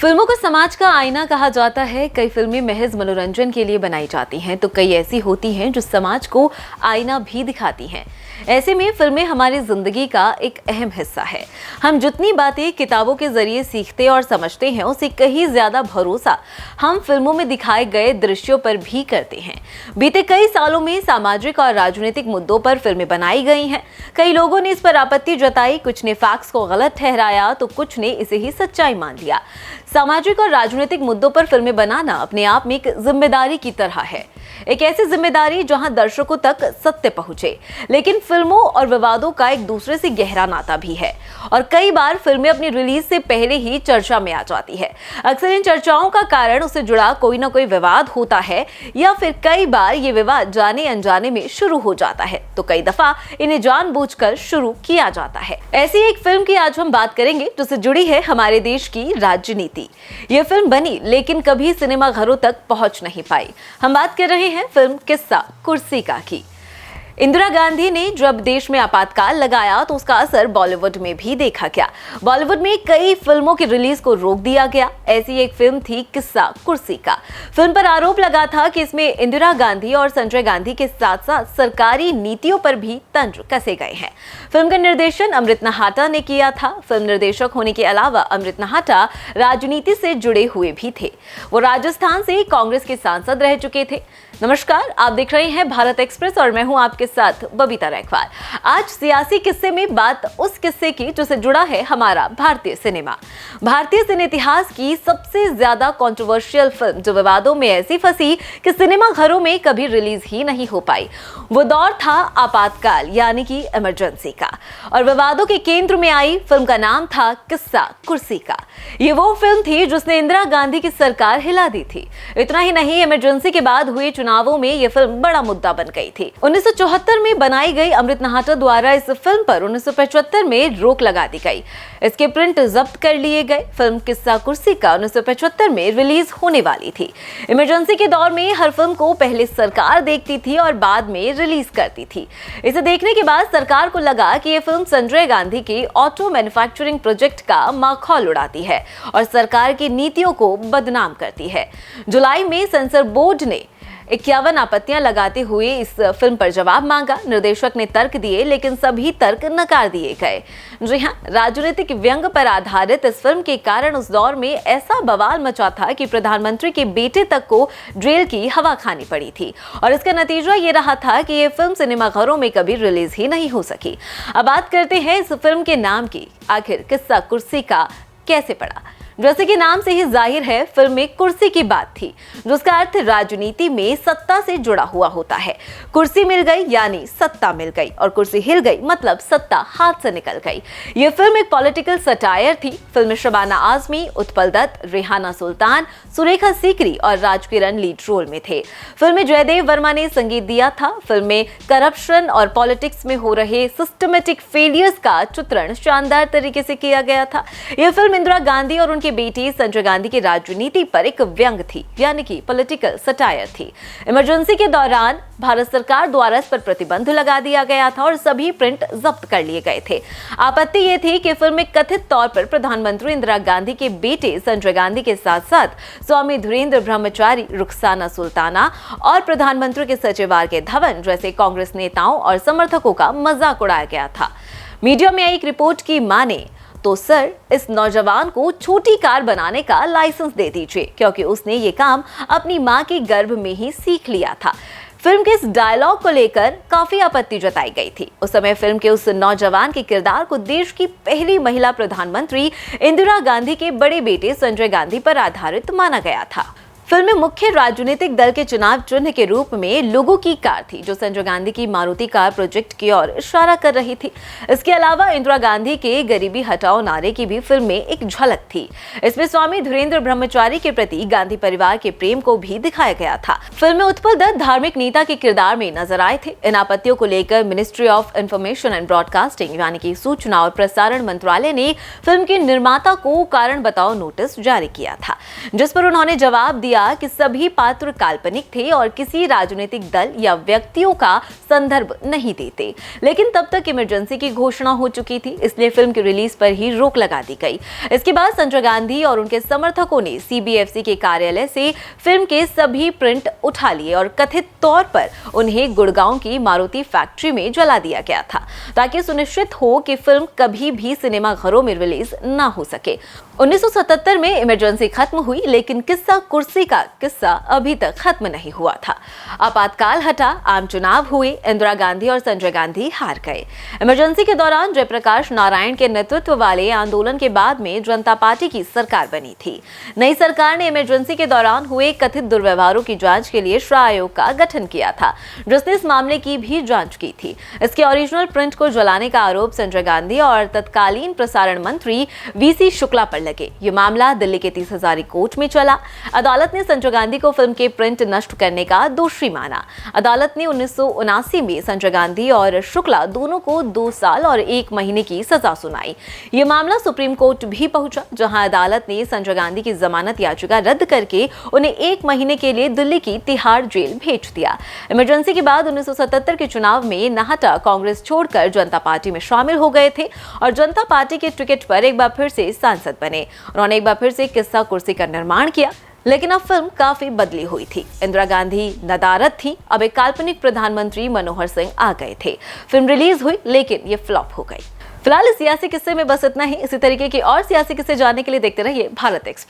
फिल्मों को समाज का आईना कहा जाता है। कई फिल्में महज मनोरंजन के लिए बनाई जाती हैं तो कई ऐसी होती हैं जो समाज को आईना भी दिखाती हैं। ऐसे में फिल्में हमारी जिंदगी का एक अहम हिस्सा है। हम जितनी बातें किताबों के जरिए सीखते और समझते हैं उससे कहीं ज्यादा भरोसा हम फिल्मों में दिखाए गए दृश्यों पर भी करते हैं। बीते कई सालों में सामाजिक और राजनीतिक मुद्दों पर फिल्में बनाई गई हैं। कई लोगों ने इस पर आपत्ति जताई, कुछ ने फैक्ट्स को गलत ठहराया तो कुछ ने इसे ही सच्चाई मान लिया। सामाजिक और राजनीतिक मुद्दों पर फिल्में बनाना अपने आप में एक जिम्मेदारी की तरह है, एक ऐसी जिम्मेदारी जहां दर्शकों तक सत्य पहुंचे। लेकिन फिल्मों और विवादों का एक दूसरे से गहरा नाता भी है और कई बार फिल्में अपनी रिलीज से पहले ही चर्चा में आ जाती है। अक्सर इन चर्चाओं का कारण उससे जुड़ा कोई ना कोई विवाद होता है या फिर कई बार ये विवाद जाने अनजाने में शुरू हो जाता है तो कई दफा इन्हें जानबूझकर शुरू किया जाता है। ऐसी एक फिल्म की आज हम बात करेंगे जिससे जुड़ी है हमारे देश की राजनीति। ये फिल्म बनी लेकिन कभी सिनेमा घरों तक पहुंच नहीं पाई। हम बात कर रहे हैं फिल्म किस्सा कुर्सी का की। इंदिरा गांधी ने जब देश में आपातकाल लगाया तो उसका असर बॉलीवुड में भी देखा गया। बॉलीवुड में कई फिल्मों की रिलीज को रोक दिया गया। ऐसी एक फिल्म थी किस्सा कुर्सी का। फिल्म पर आरोप लगा था कि इसमें इंदिरा गांधी और संजय गांधी के साथ साथ सरकारी नीतियों पर भी तंज कसे गए हैं। फिल्म का निर्देशन अमृत नाहटा ने किया था। फिल्म निर्देशक होने के अलावा अमृत नाहटा राजनीति से जुड़े हुए भी थे। वो राजस्थान से कांग्रेस के सांसद रह चुके थे। नमस्कार, आप देख रहे हैं भारत एक्सप्रेस और मैं हूं आपके साथ बबीता रैखवार। आज सियासी किस्से में बात उस किस्से की जिससे जुड़ा है हमारा भारतीय सिनेमा। भारतीय सिने इतिहास की सबसे ज्यादा कंट्रोवर्शियल फिल्म जो विवादों में ऐसी फंसी कि सिनेमा घरों में कभी रिलीज ही नहीं हो पाई। वो दौर था आपातकाल यानी कि इमरजेंसी का और विवादों के केंद्र में आई फिल्म का नाम था किस्सा कुर्सी का। ये वो फिल्म थी जिसने इंदिरा गांधी की सरकार हिला दी थी। इतना ही नहीं, इमरजेंसी के बाद हुए चुनावों में यह फिल्म बड़ा मुद्दा बन गई थी। 1974 में बनाई गई अमृत नाहटा द्वारा इस फिल्म पर 1975 में रोक लगा दी गई। इसके प्रिंट जब्त कर लिए गए। फिल्म किस्सा कुर्सी का 1975 में रिलीज होने वाली थी। इमरजेंसी के दौर में हर फिल्म को पहले सरकार देखती थी और बाद में रिलीज करती थी। इसे देखने के बाद सरकार को लगा कि यह फिल्म संजय गांधी के ऑटो मैन्युफैक्चरिंग प्रोजेक्ट का माखौल उड़ाती है और सरकार की नीतियों को बदनाम करती है। जुलाई में सेंसर बोर्ड ने 51 आपत्तियां लगाते हुए इस फिल्म पर जवाब मांगा। निर्देशक ने तर्क दिए लेकिन सभी तर्क नकार दिए गए। जी हां, राजनीतिक व्यंग पर आधारित इस फिल्म के कारण उस दौर में ऐसा बवाल मचा था कि प्रधानमंत्री के बेटे तक को जेल की हवा खानी पड़ी थी और इसका नतीजा ये रहा था कि ये फिल्म सिनेमाघरों में कभी रिलीज ही नहीं हो सकी। अब बात करते हैं इस फिल्म के नाम की। आखिर किस्सा कुर्सी का कैसे पड़ा? जैसे कि नाम से ही जाहिर है, फिल्म में कुर्सी की बात थी जिसका अर्थ राजनीति में सत्ता से जुड़ा हुआ होता है। कुर्सी मिल गई यानी सत्ता मिल गई और कुर्सी हिल गई मतलब सत्ता हाथ से निकल गई। यह फिल्म एक पॉलिटिकल सटायर थी। फिल्म में शबाना आजमी, उत्पल दत्त, रेहाना सुल्तान, सुरेखा सीकरी और राज किरण लीड रोल में थे। फिल्म में जयदेव वर्मा ने संगीत दिया था। फिल्म में करप्शन और पॉलिटिक्स में हो रहे सिस्टमेटिक फेलियर्स का चित्रण शानदार तरीके से किया गया था। यह फिल्म इंदिरा गांधी और उनके बेटे संजय गांधी की राजनीति पर एक व्यंग थी यानी कि पॉलिटिकल सटायर थी। इमरजेंसी के दौरान भारत सरकार द्वारा इस पर प्रतिबंध लगा दिया गया था और सभी प्रिंट जब्त कर लिए गए थे। आपत्ति ये थी कि फिल्म में कथित तौर पर प्रधानमंत्री इंदिरा गांधी के बेटे संजय गांधी के साथ साथ स्वामी धीरेन्द्र ब्रह्मचारी, रुखसाना सुल्ताना और प्रधानमंत्री के सचिव आर.के. धवन जैसे कांग्रेस नेताओं और समर्थकों का मजाक उड़ाया गया था। मीडिया में आई एक रिपोर्ट की माने तो सर, इस नौजवान को छोटी कार बनाने का लाइसेंस दे दीजिए क्योंकि उसने ये काम अपनी मां के गर्भ में ही सीख लिया था। फिल्म के इस डायलॉग को लेकर काफी आपत्ति जताई गई थी। उस समय फिल्म के उस नौजवान के किरदार को देश की पहली महिला प्रधानमंत्री इंदिरा गांधी के बड़े बेटे संजय गांधी पर आधारित माना गया था। फिल्म में मुख्य राजनीतिक दल के चुनाव चिन्ह के रूप में लोगों की कार थी जो संजय गांधी की मारुति कार प्रोजेक्ट की ओर इशारा कर रही थी। इसके अलावा इंदिरा गांधी के गरीबी हटाओ नारे की भी फिल्म में एक झलक थी। इसमें स्वामी धीरेन्द्र ब्रह्मचारी के प्रति गांधी परिवार के प्रेम को भी दिखाया गया था। फिल्म में उत्पल दत्त धार्मिक नेता के किरदार में नजर आए थे। इन आपत्तियों को लेकर ministry of information and broadcasting यानी कि सूचना और प्रसारण मंत्रालय ने फिल्म के निर्माता को कारण बताओ नोटिस जारी किया था जिस पर उन्होंने जवाब दिया दिया कि सभी पात्र काल्पनिक थे और किसी राजनीतिक दल या व्यक्तियों का संदर्भ नहीं देते। लेकिन तब तक इमरजेंसी की घोषणा हो चुकी थी, इसलिए फिल्म की रिलीज पर ही रोक लगा दी गई। इसके बाद संजय गांधी और उनके समर्थकों ने सीबीएफसी के कार्यालय से फिल्म के सभी प्रिंट उठा लिए और कथित तौर पर उन्हें गुड़गांव की मारुति फैक्ट्री में जला दिया गया था, ताकि सुनिश्चित हो कि फिल्म कभी भी सिनेमा घरों में रिलीज ना हो सके। 1977 में इमरजेंसी खत्म हुई, लेकिन किस्सा कुर्सी का किस्सा अभी तक खत्म नहीं हुआ था। आपातकाल हटा, आम चुनाव हुए, इंदिरा गांधी और संजय गांधी हार गए। इमरजेंसी के दौरान जयप्रकाश नारायण के नेतृत्व वाले आंदोलन के बाद में जनता पार्टी की सरकार बनी थी। नई सरकार ने इमरजेंसी के दौरान हुए कथित दुर्व्यवहारों की जांच के लिए श्रम आयोग का गठन किया था, जिसने इस मामले की भी जांच की थी। इसके ओरिजिनल प्रिंट को जलाने का आरोप संजय गांधी और तत्कालीन प्रसारण मंत्री वीसी शुक्ला पर लगे। ये मामला दिल्ली के 30 हजारी कोर्ट में चला। अदालत ने संजय गांधी को फिल्म के प्रिंट नष्ट करने का दोषी माना। अदालत ने 1979 में संजय गांधी और शुक्ला दोनों को 2 साल और 1 महीने की सजा सुनाई। ये मामला सुप्रीम कोर्ट भी पहुंचा, जहां अदालत ने संजय गांधी की जमानत याचिका रद्द करके उन्हें 1 महीने के लिए दिल्ली की तिहाड़ जेल भेज दिया। इमरजेंसी के बाद 1977 के चुनाव में नाहटा कांग्रेस छोड़कर जनता पार्टी में शामिल हो गए थे और जनता पार्टी के टिकट पर एक बार फिर से सांसद बने। उन्होंने एक बार फिर से किस्सा कुर्सी का निर्माण किया, लेकिन अब फिल्म काफी बदली हुई थी। इंदिरा गांधी नदारद थी, अब एक काल्पनिक प्रधानमंत्री मनोहर सिंह आ गए थे। फिल्म रिलीज हुई, लेकिन ये फ्लॉप हो गई। फिलहाल इस सियासी किस्से में बस इतना ही। इसी तरीके के और सियासी किस्से जानने के लिए देखते रहिए भारत एक्सप्रेस।